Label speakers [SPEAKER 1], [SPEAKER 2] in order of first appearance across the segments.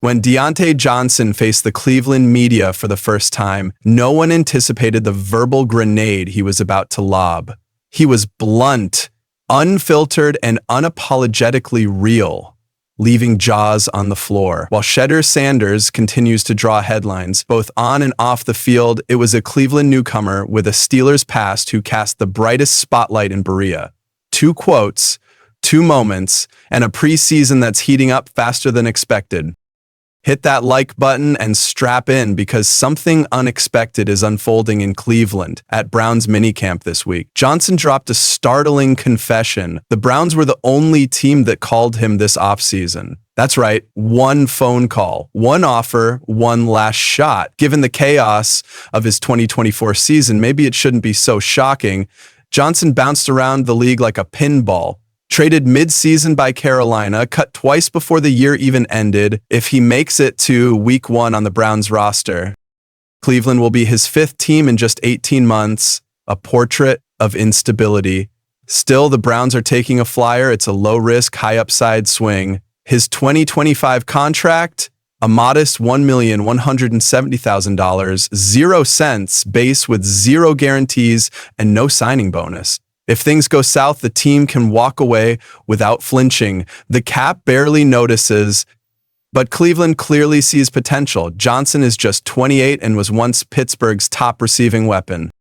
[SPEAKER 1] When Deontay Johnson faced the Cleveland media for the first time, no one anticipated the verbal grenade he was about to lob. He was blunt, unfiltered, and unapologetically real, leaving jaws on the floor. While Shedeur Sanders continues to draw headlines, both on and off the field, it was a Cleveland newcomer with a Steelers past who cast the brightest spotlight in Berea. 2 quotes, 2 moments, and a preseason that's heating up faster than expected. Hit that like button and strap in because something unexpected is unfolding in Cleveland at Browns minicamp this week. Johnson dropped a startling confession. The Browns were the only team that called him this offseason. That's right, 1 phone call, 1 offer, 1 last shot. Given the chaos of his 2024 season, maybe it shouldn't be so shocking. Johnson bounced around the league like a pinball. Traded mid-season by Carolina, cut twice before the year even ended. If he makes it to week 1 on the Browns roster, Cleveland will be his 5th team in just 18 months, a portrait of instability. Still, the Browns are taking a flyer. It's a low-risk, high-upside swing. His 2025 contract, a modest $1,170,000, 0 cents base with 0 guarantees and no signing bonus. If things go south, the team can walk away without flinching. The cap barely notices, but Cleveland clearly sees potential. Johnson is just 28 and was once Pittsburgh's top receiving weapon.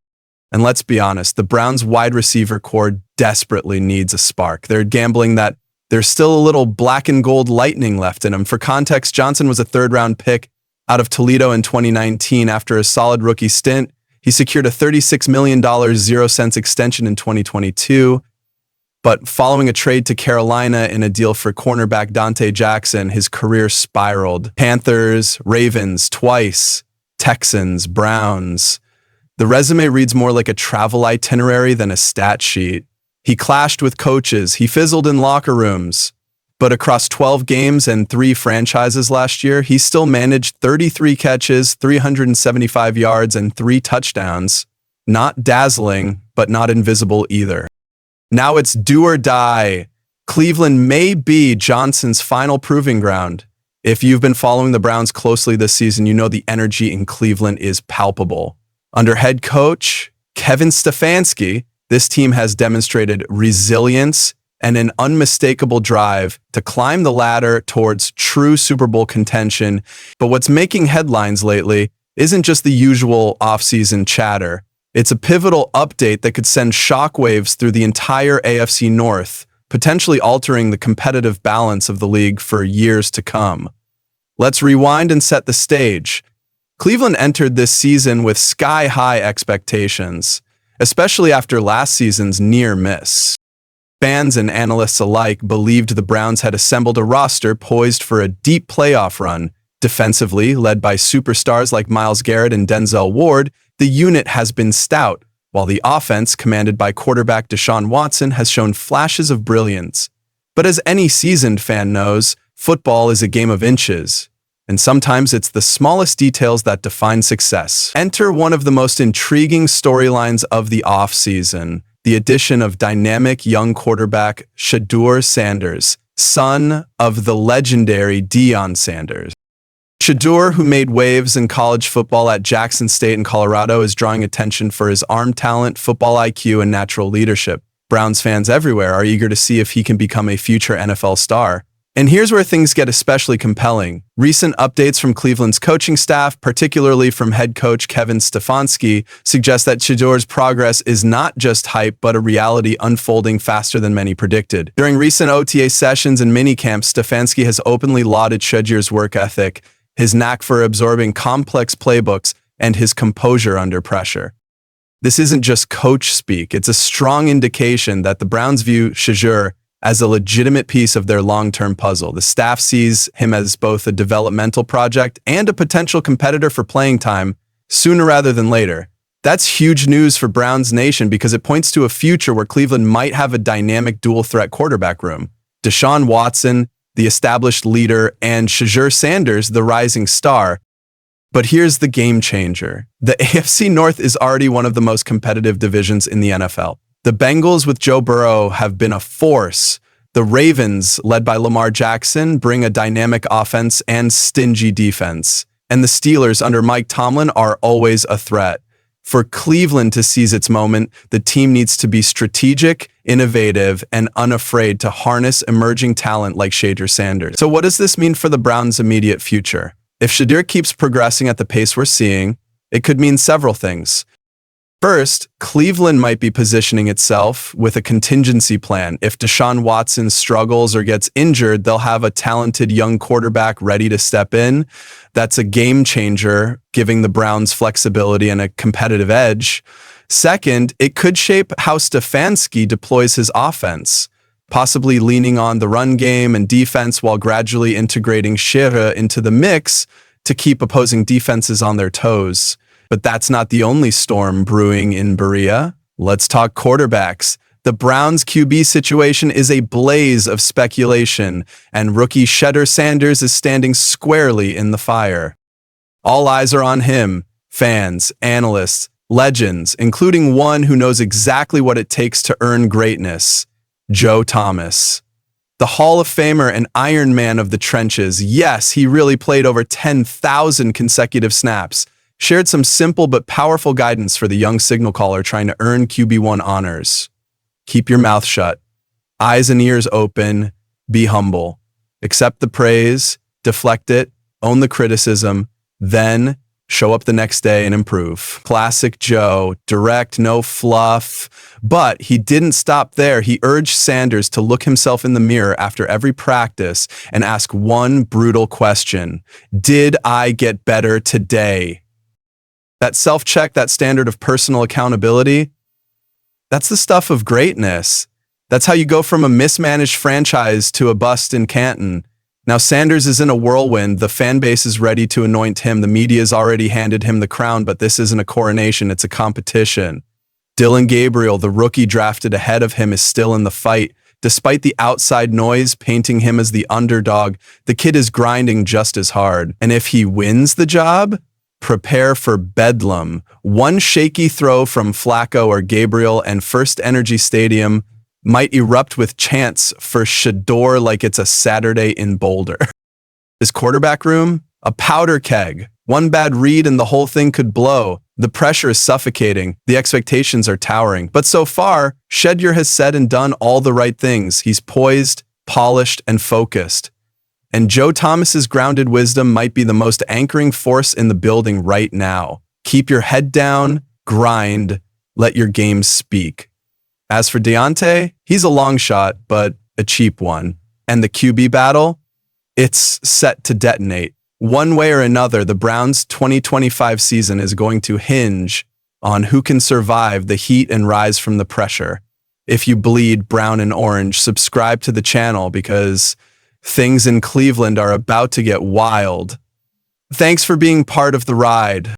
[SPEAKER 1] And let's be honest, the Browns' wide receiver core desperately needs a spark. They're gambling that there's still a little black and gold lightning left in him. For context, Johnson was a 3rd-round pick out of Toledo in 2019 after a solid rookie stint. He secured a $36 million 0 cents extension in 2022, but following a trade to Carolina in a deal for cornerback Dante Jackson, his career spiraled. Panthers, Ravens, twice, Texans, Browns. The resume reads more like a travel itinerary than a stat sheet. He clashed with coaches, he fizzled in locker rooms, but across 12 games and 3 franchises last year, he still managed 33 catches, 375 yards, and 3 touchdowns. Not dazzling, but not invisible either. Now it's do or die. Cleveland may be Johnson's final proving ground. If you've been following the Browns closely this season, you know the energy in Cleveland is palpable. Under head coach Kevin Stefanski, this team has demonstrated resilience and an unmistakable drive to climb the ladder towards true Super Bowl contention. But what's making headlines lately isn't just the usual offseason chatter. It's a pivotal update that could send shockwaves through the entire AFC North, potentially altering the competitive balance of the league for years to come. Let's rewind and set the stage. Cleveland entered this season with sky-high expectations, especially after last season's near miss. Fans and analysts alike believed the Browns had assembled a roster poised for a deep playoff run. Defensively, led by superstars like Myles Garrett and Denzel Ward, the unit has been stout, while the offense, commanded by quarterback Deshaun Watson, has shown flashes of brilliance. But as any seasoned fan knows, football is a game of inches, and sometimes it's the smallest details that define success. Enter one of the most intriguing storylines of the offseason, the addition of dynamic young quarterback Shedeur Sanders, son of the legendary Deion Sanders. Shedeur, who made waves in college football at Jackson State in Colorado, is drawing attention for his arm talent, football IQ, and natural leadership. Browns fans everywhere are eager to see if he can become a future NFL star. And here's where things get especially compelling. Recent updates from Cleveland's coaching staff, particularly from head coach Kevin Stefanski, suggest that Shedeur's progress is not just hype, but a reality unfolding faster than many predicted. During recent OTA sessions and minicamps, Stefanski has openly lauded Shedeur's work ethic, his knack for absorbing complex playbooks, and his composure under pressure. This isn't just coach speak, it's a strong indication that the Browns view Shedeur as a legitimate piece of their long-term puzzle. The staff sees him as both a developmental project and a potential competitor for playing time sooner rather than later. That's huge news for Browns Nation because it points to a future where Cleveland might have a dynamic dual-threat quarterback room. Deshaun Watson, the established leader, and Shedeur Sanders, the rising star. But here's the game changer. The AFC North is already one of the most competitive divisions in the NFL. The Bengals with Joe Burrow have been a force. The The Ravens, led by Lamar Jackson, bring a dynamic offense and stingy defense. And the Steelers under Mike Tomlin are always a threat. For Cleveland to seize its moment, the team needs to be strategic, innovative, and unafraid to harness emerging talent like Shedeur Sanders. So what does this mean for the Browns' immediate future? If Shedeur keeps progressing at the pace we're seeing, it could mean several things. First, Cleveland might be positioning itself with a contingency plan. If Deshaun Watson struggles or gets injured, they'll have a talented young quarterback ready to step in. That's a game changer, giving the Browns flexibility and a competitive edge. Second, it could shape how Stefanski deploys his offense, possibly leaning on the run game and defense while gradually integrating Shedeur into the mix to keep opposing defenses on their toes. But that's not the only storm brewing in Berea. Let's talk quarterbacks. The Browns' QB situation is a blaze of speculation, and rookie Shedeur Sanders is standing squarely in the fire. All eyes are on him, fans, analysts, legends, including one who knows exactly what it takes to earn greatness, Joe Thomas. The Hall of Famer and Iron Man of the trenches. Yes, he really played over 10,000 consecutive snaps. Shared some simple but powerful guidance for the young signal caller trying to earn QB1 honors. Keep your mouth shut, eyes and ears open, be humble. Accept the praise, deflect it, own the criticism, then show up the next day and improve. Classic Joe, direct, no fluff. But he didn't stop there. He urged Sanders to look himself in the mirror after every practice and ask one brutal question. Did I get better today? That self-check, that standard of personal accountability, that's the stuff of greatness. That's how you go from a mismanaged franchise to a bust in Canton. Now Sanders is in a whirlwind. The fan base is ready to anoint him. The media's already handed him the crown, but this isn't a coronation, it's a competition. Dillon Gabriel, the rookie drafted ahead of him, is still in the fight. Despite the outside noise painting him as the underdog, the kid is grinding just as hard. And if he wins the job, prepare for bedlam. One shaky throw from Flacco or Gabriel and First Energy Stadium might erupt with chants for Shedeur like it's a Saturday in Boulder. His quarterback room? A powder keg. One bad read and the whole thing could blow. The pressure is suffocating. The expectations are towering. But so far, Shedeur has said and done all the right things. He's poised, polished, and focused. And Joe Thomas's grounded wisdom might be the most anchoring force in the building right now. Keep your head down, grind, let your game speak. As for Deontay, he's a long shot, but a cheap one. And the QB battle? It's set to detonate. One way or another, the Browns' 2025 season is going to hinge on who can survive the heat and rise from the pressure. If you bleed brown and orange, subscribe to the channel because things in Cleveland are about to get wild. Thanks for being part of the ride.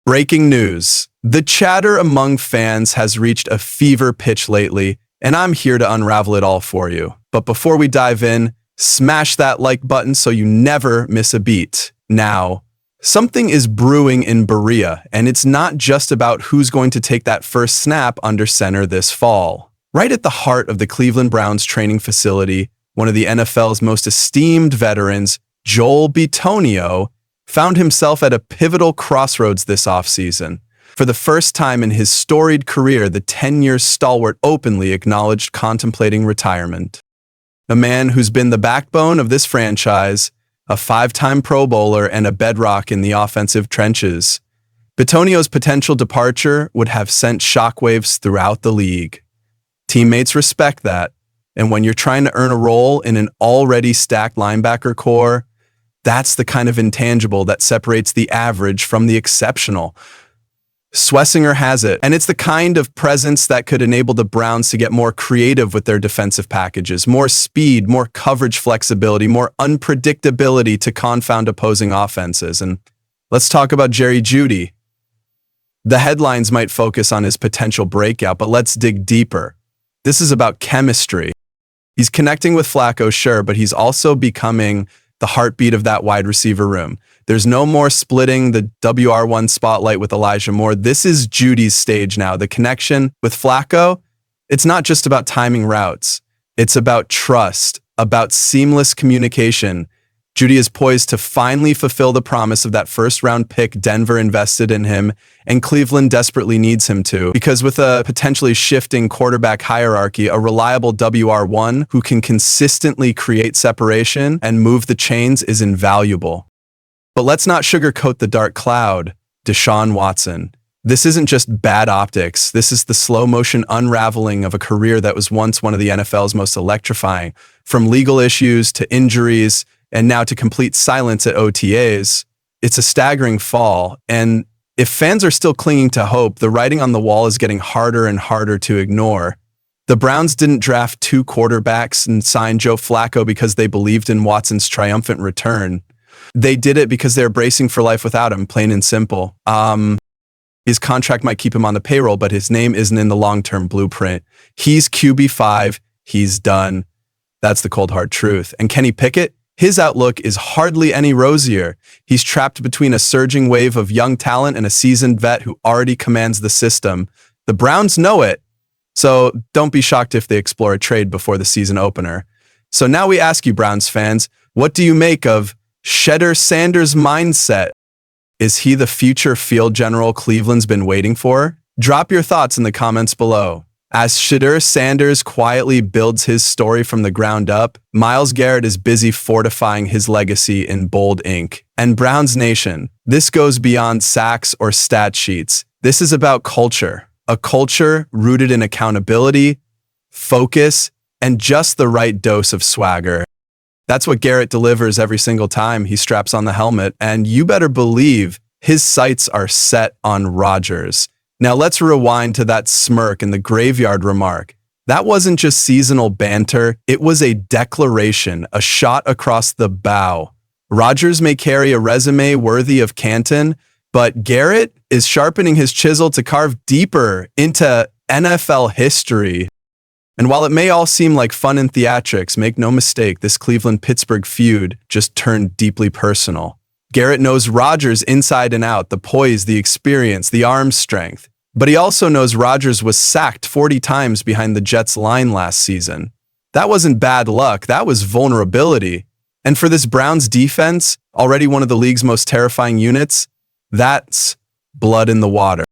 [SPEAKER 1] Breaking news. The chatter among fans has reached a fever pitch lately, and I'm here to unravel it all for you. But before we dive in, smash that like button so you never miss a beat. Now, something is brewing in Berea, and it's not just about who's going to take that first snap under center this fall. Right at the heart of the Cleveland Browns training facility, one of the NFL's most esteemed veterans, Joel Bitonio, found himself at a pivotal crossroads this offseason. For the first time in his storied career, the 10-year stalwart openly acknowledged contemplating retirement. A man who's been the backbone of this franchise, a 5-time Pro Bowler, and a bedrock in the offensive trenches. Bitonio's potential departure would have sent shockwaves throughout the league. Teammates respect that. And when you're trying to earn a role in an already stacked linebacker core, that's the kind of intangible that separates the average from the exceptional. Schlesinger has it, and it's the kind of presence that could enable the Browns to get more creative with their defensive packages, more speed, more coverage flexibility, more unpredictability to confound opposing offenses. And let's talk about Jerry Jeudy. The headlines might focus on his potential breakout, but let's dig deeper. This is about chemistry. He's connecting with Flacco, sure, but he's also becoming the heartbeat of that wide receiver room. There's no more splitting the WR1 spotlight with Elijah Moore. This is Judy's stage now. The connection with Flacco, it's not just about timing routes. It's about trust, about seamless communication. Judy is poised to finally fulfill the promise of that first-round pick Denver invested in him, and Cleveland desperately needs him to, because with a potentially shifting quarterback hierarchy, a reliable WR1 who can consistently create separation and move the chains is invaluable. But let's not sugarcoat the dark cloud. Deshaun Watson. This isn't just bad optics. This is the slow-motion unraveling of a career that was once one of the NFL's most electrifying. From legal issues to injuries, and now to complete silence at OTAs, it's a staggering fall. And if fans are still clinging to hope, the writing on the wall is getting harder and harder to ignore. The Browns didn't draft two quarterbacks and sign Joe Flacco because they believed in Watson's triumphant return. They did it because they're bracing for life without him, plain and simple. His contract might keep him on the payroll, but his name isn't in the long-term blueprint. He's QB5. He's done. That's the cold, hard truth. And Kenny Pickett? His outlook is hardly any rosier. He's trapped between a surging wave of young talent and a seasoned vet who already commands the system. The Browns know it, so don't be shocked if they explore a trade before the season opener. So now we ask you, Browns fans, what do you make of Shedeur Sanders' mindset? Is he the future field general Cleveland's been waiting for? Drop your thoughts in the comments below. As Shedeur Sanders quietly builds his story from the ground up, Myles Garrett is busy fortifying his legacy in bold ink. And Browns Nation, this goes beyond sacks or stat sheets. This is about culture. A culture rooted in accountability, focus, and just the right dose of swagger. That's what Garrett delivers every single time he straps on the helmet, and you better believe his sights are set on Rodgers. Now let's rewind to that smirk and the graveyard remark. That wasn't just seasonal banter, it was a declaration, a shot across the bow. Rodgers may carry a resume worthy of Canton, but Garrett is sharpening his chisel to carve deeper into NFL history. And while it may all seem like fun and theatrics, make no mistake, this Cleveland-Pittsburgh feud just turned deeply personal. Garrett knows Rodgers inside and out, the poise, the experience, the arm strength. But he also knows Rodgers was sacked 40 times behind the Jets' line last season. That wasn't bad luck, that was vulnerability. And for this Browns defense, already one of the league's most terrifying units, that's blood in the water.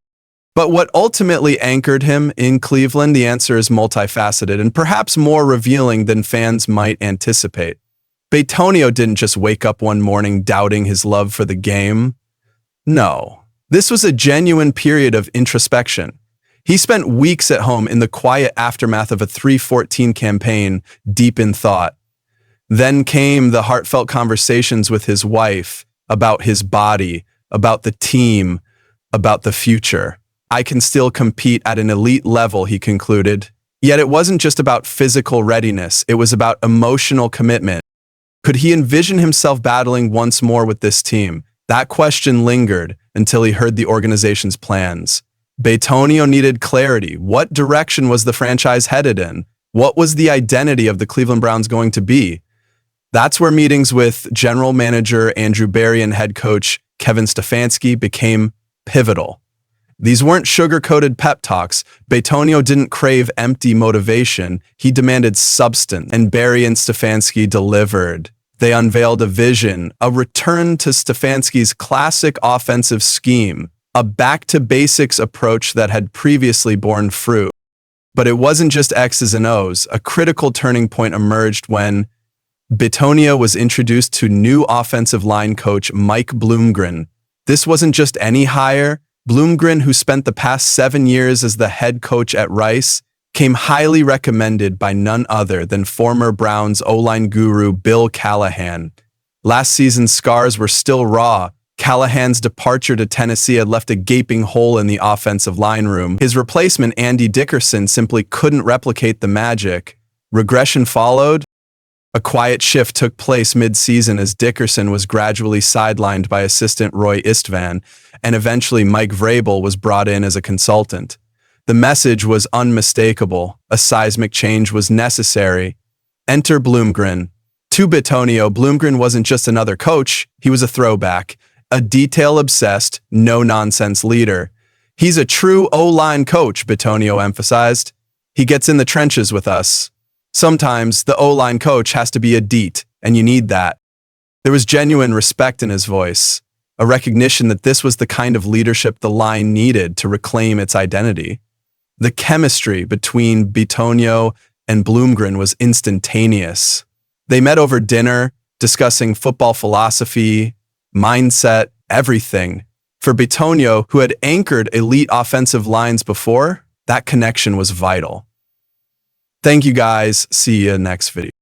[SPEAKER 1] But what ultimately anchored him in Cleveland, the answer is multifaceted and perhaps more revealing than fans might anticipate. Bitonio didn't just wake up one morning doubting his love for the game. No, this was a genuine period of introspection. He spent weeks at home in the quiet aftermath of a 3-14 campaign, deep in thought. Then came the heartfelt conversations with his wife about his body, about the team, about the future. I can still compete at an elite level, he concluded. Yet it wasn't just about physical readiness, it was about emotional commitment. Could he envision himself battling once more with this team? That question lingered until he heard the organization's plans. Bitonio needed clarity. What direction was the franchise headed in? What was the identity of the Cleveland Browns going to be? That's where meetings with general manager Andrew Berry and head coach Kevin Stefanski became pivotal. These weren't sugar-coated pep talks. Bitonio didn't crave empty motivation. He demanded substance, and Berry and Stefanski delivered. They unveiled a vision, a return to Stefanski's classic offensive scheme, a back-to-basics approach that had previously borne fruit. But it wasn't just X's and O's. A critical turning point emerged when Bitonio was introduced to new offensive line coach Mike Bloomgren. This wasn't just any hire. Bloomgren, who spent the past 7 years as the head coach at Rice, came highly recommended by none other than former Browns O-line guru Bill Callahan. Last season's scars were still raw. Callahan's departure to Tennessee had left a gaping hole in the offensive line room. His replacement, Andy Dickerson, simply couldn't replicate the magic. Regression followed. A quiet shift took place mid-season as Dickerson was gradually sidelined by assistant Roy Istvan, and eventually Mike Vrabel was brought in as a consultant. The message was unmistakable. A seismic change was necessary. Enter Bloomgren. To Bitonio, Bloomgren wasn't just another coach, he was a throwback, a detail-obsessed, no-nonsense leader. He's a true O-line coach, Bitonio emphasized. He gets in the trenches with us. Sometimes the O-line coach has to be a DEET, and you need that. There was genuine respect in his voice, a recognition that this was the kind of leadership the line needed to reclaim its identity. The chemistry between Bitonio and Bloomgren was instantaneous. They met over dinner, discussing football philosophy, mindset, everything. For Bitonio, who had anchored elite offensive lines before, that connection was vital. Thank you guys. See you next video.